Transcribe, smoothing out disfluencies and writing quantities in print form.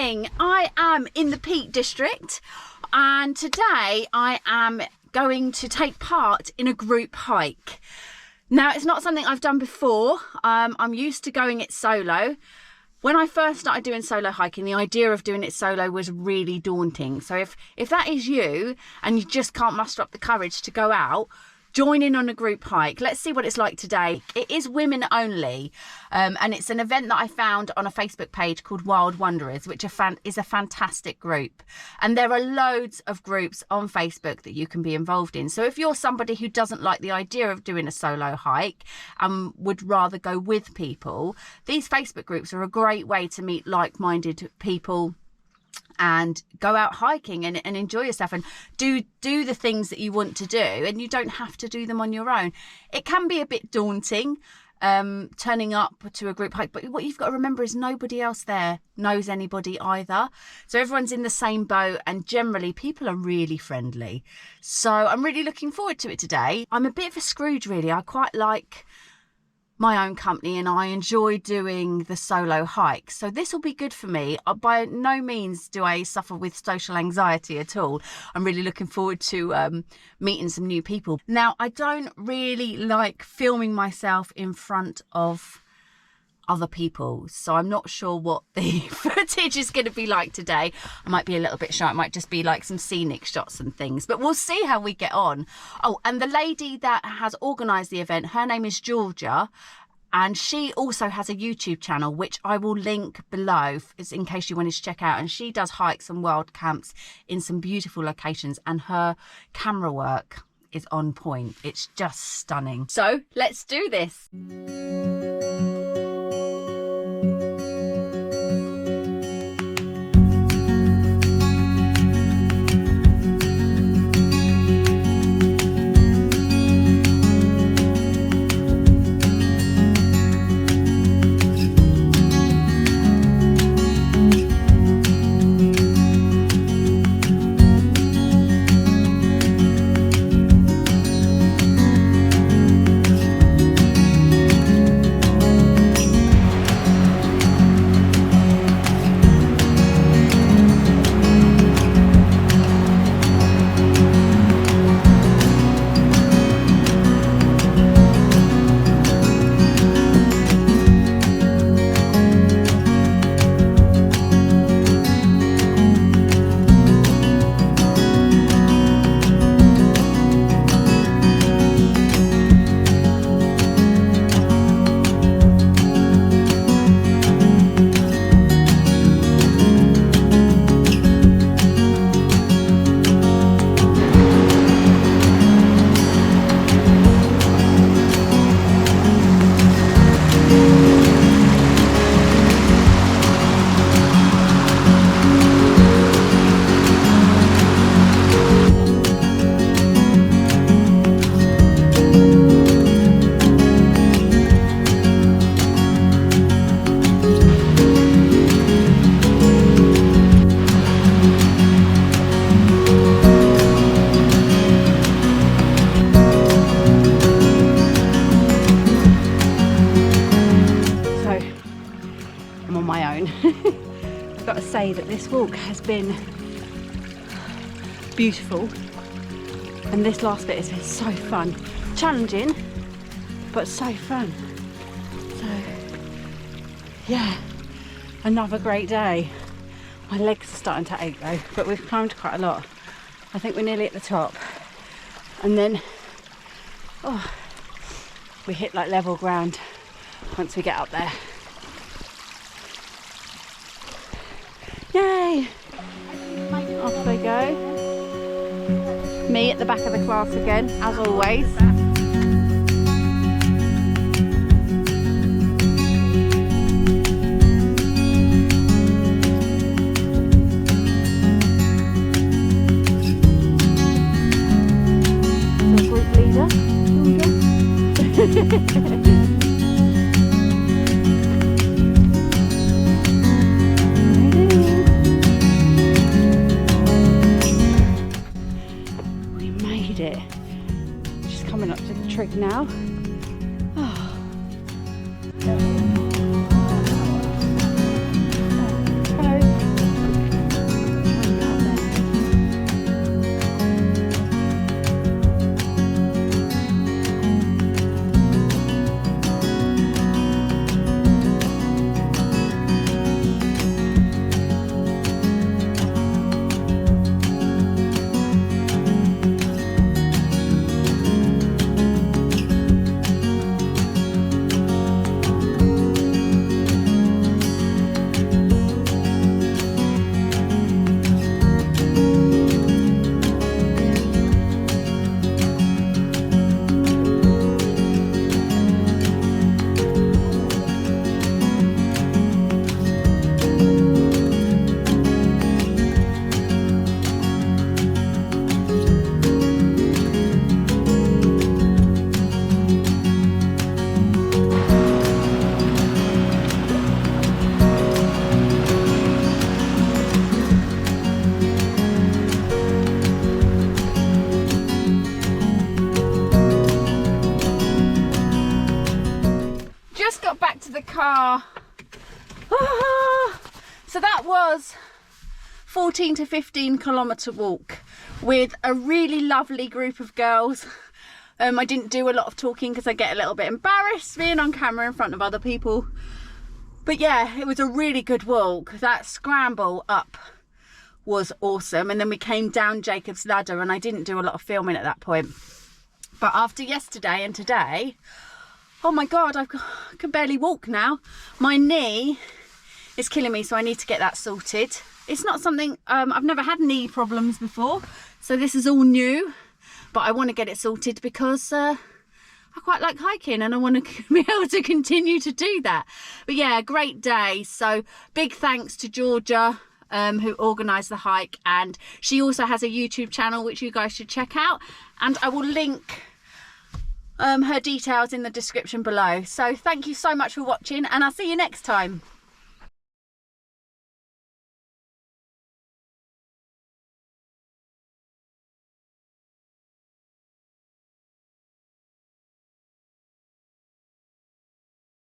morning. I am in the Peak District and today I am going to take part in a group hike. Now, it's not something I've done before. I'm used to going it solo. When I first started doing solo hiking, the idea of doing it solo was really daunting. So if that is you and you just can't muster up the courage to go out, join in on a group hike. Let's see what it's like today. It is women only, and it's an event that I found on a Facebook page called Wild Wanderers, which is a fantastic group. And there are loads of groups on Facebook that you can be involved in. So if you're somebody who doesn't like the idea of doing a solo hike and would rather go with people, these Facebook groups are a great way to meet like-minded people and go out hiking and enjoy yourself and do the things that you want to do, and you don't have to do them on your own. It can be a bit daunting turning up to a group hike, but what you've got to remember is nobody else there knows anybody either, so everyone's in the same boat, and generally people are really friendly. So I'm really looking forward to it today. I'm a bit of a Scrooge, really. I quite like my own company and I enjoy doing the solo hike, so this will be good for me. By no means do I suffer with social anxiety at all. I'm really looking forward to meeting some new people. Now, I don't really like filming myself in front of other people, so I'm not sure what the footage is going to be like today. I might be a little bit shy. It might just be like some scenic shots and things, but we'll see how we get on. Oh, and the lady that has organised the event, her name is Georgia, and she also has a YouTube channel which I will link below in case you wanted to check out, and she does hikes and wild camps in some beautiful locations, and her camera work is on point. It's just stunning. So let's do this. I've got to say that this walk has been beautiful, and this last bit has been so fun. Challenging, but so fun. So yeah, another great day. My legs are starting to ache though, but we've climbed quite a lot. I think we're nearly at the top, and then we hit like level ground once we get up there. Yay! Off they go. Me at the back of the class again, as always. The group leader. It. Just coming up to the trig now. Oh. Hello. So that was 14 to 15 kilometre walk with a really lovely group of girls. I didn't do a lot of talking because I get a little bit embarrassed being on camera in front of other people. But yeah, it was a really good walk. That scramble up was awesome. And then we came down Jacob's Ladder, and I didn't do a lot of filming at that point. But after yesterday and today, oh my God, I can barely walk now. My knee is killing me, so I need to get that sorted. It's not something, I've never had knee problems before, so this is all new. But I want to get it sorted because I quite like hiking and I want to be able to continue to do that. But yeah, great day. So big thanks to Georgia, who organised the hike, and she also has a YouTube channel which you guys should check out, and I will link her details in the description below. So thank you so much for watching, and I'll see you next time.